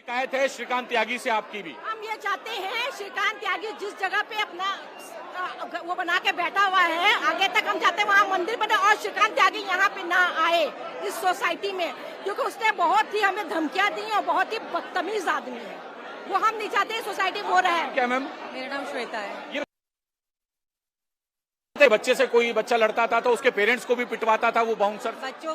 शिकायत है श्रीकांत त्यागी से आपकी भी। हम ये चाहते हैं श्रीकांत त्यागी जिस जगह पे अपना वो बना के बैठा हुआ है, आगे तक हम चाहते हैं वहाँ मंदिर बने और श्रीकांत त्यागी यहाँ पे ना आए इस सोसाइटी में, क्योंकि उसने बहुत ही हमें धमकियां दी और बहुत ही बदतमीज आदमी है। वो हम नहीं चाहते सोसाइटी में हो रहा है। क्या मैम? मेरा नाम श्वेता है। ये बच्चे से कोई बच्चा लड़ता था तो उसके पेरेंट्स को भी पिटवाता था वो बाउंसर। बच्चों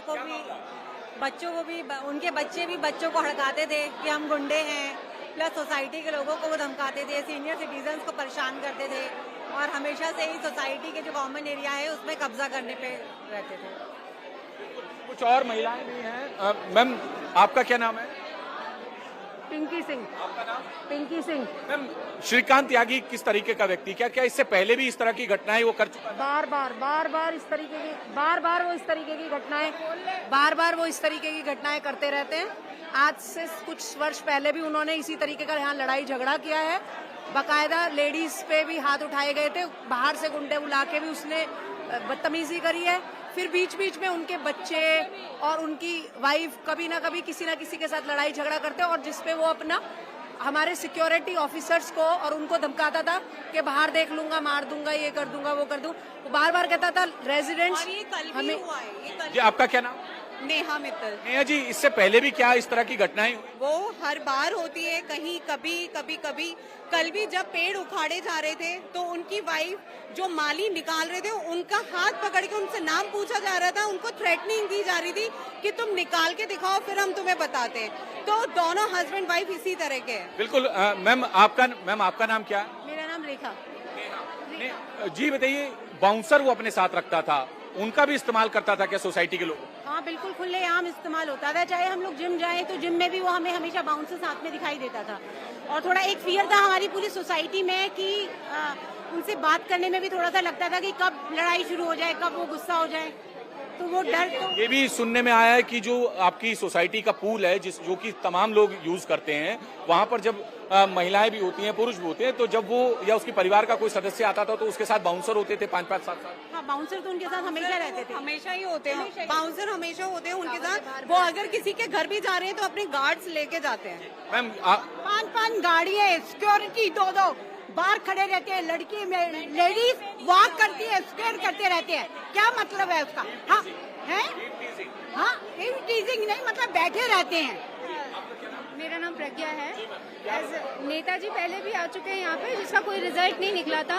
को भी उनके बच्चे भी बच्चों को हड़काते थे कि हम गुंडे हैं, प्लस सोसाइटी के लोगों को वो धमकाते थे, सीनियर सिटीजन्स को परेशान करते थे और हमेशा से ही सोसाइटी के जो कॉमन एरिया है उसमें कब्जा करने पे रहते थे। कुछ और महिलाएं भी हैं। मैम आपका क्या नाम है? पिंकी सिंह। आपका नाम? पिंकी सिंह। मैम श्रीकांत त्यागी किस तरीके का व्यक्ति, क्या इससे पहले भी इस तरह की घटनाएं वो कर चुका है? बार बार वो इस तरीके की घटनाएं करते रहते हैं। आज से कुछ वर्ष पहले भी उन्होंने इसी तरीके का यहाँ लड़ाई झगड़ा किया है। बाकायदा लेडीज पे भी हाथ उठाए गए थे, बाहर से गुंडे बुला के भी उसने बदतमीजी करी है। फिर बीच बीच में उनके बच्चे और उनकी वाइफ कभी ना कभी किसी ना किसी के साथ लड़ाई झगड़ा करते और जिसपे वो अपना हमारे सिक्योरिटी ऑफिसर्स को और उनको धमकाता था कि बाहर देख लूंगा, मार दूंगा, ये कर दूंगा, वो कर दूं। वो बार बार कहता था रेजिडेंट्स हमें। जी आपका क्या नाम? नेहा मित्तल। नेहा जी, इससे पहले भी क्या इस तरह की घटनाएं हुई? वो हर बार होती है, कहीं कभी। कल भी जब पेड़ उखाड़े जा रहे थे तो उनकी वाइफ जो माली निकाल रहे थे उनका हाथ पकड़ के उनसे नाम पूछा जा रहा था, उनको थ्रेटनिंग दी जा रही थी कि तुम निकाल के दिखाओ फिर हम तुम्हें बताते हैं। तो दोनों हस्बैंड वाइफ इसी तरह के हैं। बिल्कुल। मैम आपका नाम क्या है? मेरा नाम रेखा। जी बताइए, बाउंसर वो अपने साथ रखता था, उनका भी इस्तेमाल करता था क्या सोसाइटी के लोग? हाँ बिल्कुल, खुलेआम इस्तेमाल होता था। चाहे हम लोग जिम जाएं तो जिम में भी वो हमें हमेशा बाउंसर साथ में दिखाई देता था। और थोड़ा एक फियर था हमारी पूरी सोसाइटी में कि उनसे बात करने में भी थोड़ा सा लगता था कि कब लड़ाई शुरू हो जाए, कब वो गुस्सा हो जाए, तो वो डर। तो ये भी सुनने में आया है कि जो आपकी सोसाइटी का पूल है जो कि तमाम लोग यूज करते हैं, वहाँ पर जब महिलाएं भी होती हैं, पुरुष भी होते हैं, तो जब वो या उसके परिवार का कोई सदस्य आता था तो उसके साथ बाउंसर होते थे 5-5 साल। हाँ, बाउंसर तो उनके साथ हमेशा रहते थे। हमेशा ही होते हैं बाउंसर, हमेशा होते हैं उनके साथ। वो अगर किसी के घर भी जा रहे हैं तो अपने गार्ड्स लेके जाते हैं। मैम 5-5 गाड़ियाँ, सिक्योरिटी 2-2 बाहर खड़े रहते हैं। लड़की में लेडीज वॉक करती है, स्क्वेयर करते रहते हैं। क्या मतलब है उसका? हाँ है, हाँ टीजिंग नहीं, मतलब बैठे रहते हैं। मेरा नाम प्रज्ञा है। नेताजी पहले भी आ चुके हैं यहाँ पे, जिसका कोई रिजल्ट नहीं निकला था।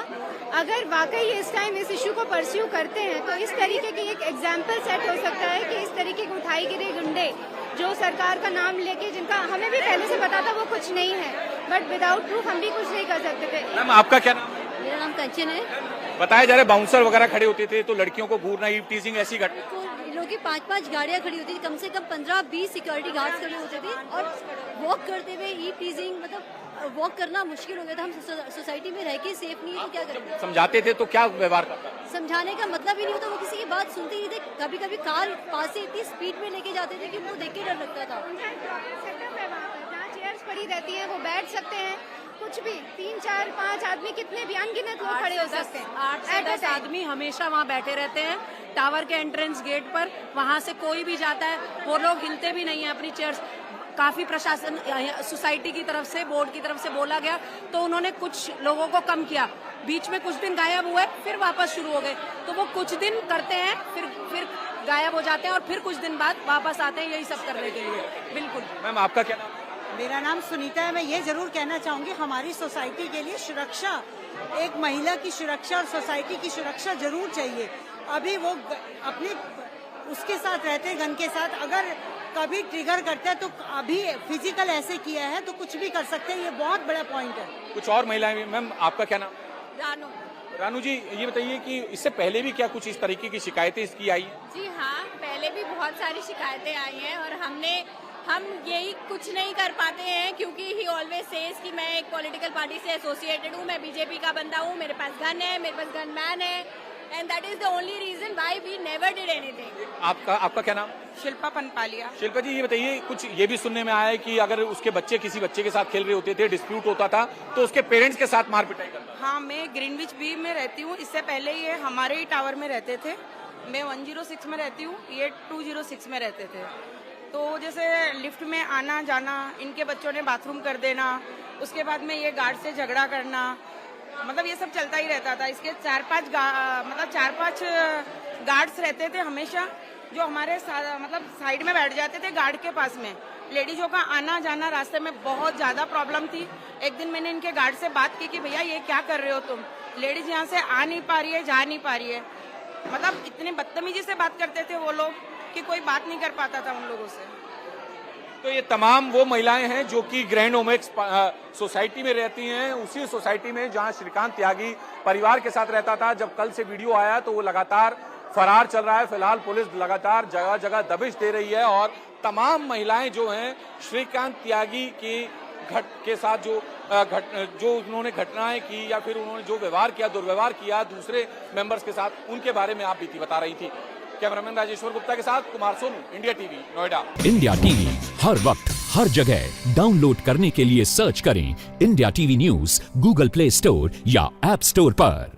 अगर वाकई इस टाइम इस इशू को परस्यू करते हैं तो इस तरीके की एक एग्जाम्पल सेट हो सकता है कि इस तरीके के उठाई गिरे गुंडे जो सरकार का नाम लेके, जिनका हमें भी पहले से पता था वो कुछ नहीं है, बट विदाउट प्रूफ हम भी कुछ नहीं कर सकते थे। मैम आपका क्या नाम? मेरा नाम कंचन है। बताया जा रहा है बाउंसर वगैरह खड़े होते थे तो लड़कियों को घूरना, टीजिंग, ऐसी घटना। लोगों की 5-5 गाड़ियाँ खड़ी होती थी, कम से कम 15-20 सिक्योरिटी गार्ड्स खड़े होते थे और वॉक करते हुए टीजिंग, मतलब वॉक करना मुश्किल हो गया था। हम सोसाइटी में रह के सेफ नहीं है तो क्या करें? समझाते थे तो क्या व्यवहार करता? समझाने का मतलब ही नहीं होता, वो किसी की बात सुनते ही नहीं थे। कभी कभी कार पास से इतनी स्पीड में लेके जाते थे कि वो देख के डर लगता था। जहाँ चेयर्स पड़ी रहती हैं वो बैठ सकते हैं, कुछ भी 3-4-5 आदमी, कितने भी अनगिनत लोग खड़े हो सकते हैं। 8 से 10 आदमी हमेशा वहाँ बैठे रहते हैं टावर के एंट्रेंस गेट पर। वहाँ से कोई भी जाता है, वो लोग हिलते भी नहीं है अपनी चेयर्स। काफी प्रशासन, सोसाइटी की तरफ से, बोर्ड की तरफ से बोला गया तो उन्होंने कुछ लोगों को कम किया। बीच में कुछ दिन गायब हुए, फिर वापस शुरू हो गए। तो वो कुछ दिन करते हैं, फिर गायब हो जाते हैं और फिर कुछ दिन बाद वापस आते हैं, यही सब करने के लिए। बिल्कुल। मैम आपका क्या नाम? मेरा नाम सुनीता है। मैं ये जरूर कहना चाहूंगी, हमारी सोसाइटी के लिए सुरक्षा, एक महिला की सुरक्षा और सोसाइटी की सुरक्षा जरूर चाहिए। अभी वो अपने उसके साथ रहते हैं, गन के साथ, अगर कभी ट्रिगर करते हैं तो अभी फिजिकल ऐसे किया है तो कुछ भी कर सकते हैं। ये बहुत बड़ा पॉइंट है। कुछ और महिलाएं भी। मैम आपका क्या नाम? रानू। रानू जी, ये बताइए कि इससे पहले भी क्या कुछ इस तरीके की शिकायतें इसकी आई हैं? जी हाँ, पहले भी बहुत सारी शिकायतें आई हैं और हम यही कुछ नहीं कर पाते हैं क्योंकि ही ऑलवेज सेज कि मैं एक पॉलिटिकल पार्टी से एसोसिएटेड हूँ, मैं बीजेपी का बंदा हूँ, मेरे पास गन है, मेरे पास गन मैन है, and that is the only reason why we never did anything. आपका क्या नाम? शिल्पा पनपालिया। शिल्पा जी, ये बताइए, कुछ ये भी सुनने में आया है कि अगर उसके बच्चे किसी बच्चे के साथ खेल रहे होते थे, डिस्प्यूट होता था तो उसके पेरेंट्स के साथ मार पिटाई करता? हाँ, मैं ग्रीनविच बी में रहती हूँ। इससे पहले ये हमारे ही टावर में रहते थे। मैं 106 में रहती हूँ, ये 206 में रहते थे। तो जैसे लिफ्ट में आना जाना, इनके बच्चों ने बाथरूम कर देना, उसके बाद में ये गार्ड से झगड़ा करना, मतलब ये सब चलता ही रहता था। इसके 4-5 गार्ड्स रहते थे हमेशा, जो हमारे मतलब साइड में बैठ जाते थे गार्ड के पास में। लेडीजों का आना जाना रास्ते में बहुत ज्यादा प्रॉब्लम थी। एक दिन मैंने इनके गार्ड से बात की कि भैया ये क्या कर रहे हो तुम, लेडीज यहाँ से आ नहीं पा रही है, जा नहीं पा रही है। मतलब इतने बदतमीजी से बात करते थे वो लोग कि कोई बात नहीं कर पाता था उन लोगों से। तो ये तमाम वो महिलाएं हैं जो कि ग्रैंड ओमेक्स सोसाइटी में रहती हैं, उसी सोसाइटी में जहां श्रीकांत त्यागी परिवार के साथ रहता था। जब कल से वीडियो आया तो वो लगातार फरार चल रहा है। फिलहाल पुलिस लगातार जगह जगह दबिश दे रही है और तमाम महिलाएं जो हैं श्रीकांत त्यागी के साथ जो उन्होंने घटनाएं की या फिर उन्होंने जो व्यवहार किया, दुर्व्यवहार किया दूसरे मेंबर्स के साथ, उनके बारे में आप बीती बता रही थी। कैमरामैन राजेश्वर गुप्ता के साथ Kumar Sonu, India TV, Noida. India TV हर वक्त हर जगह डाउनलोड करने के लिए सर्च करें India TV news Google Play Store या ऐप स्टोर पर।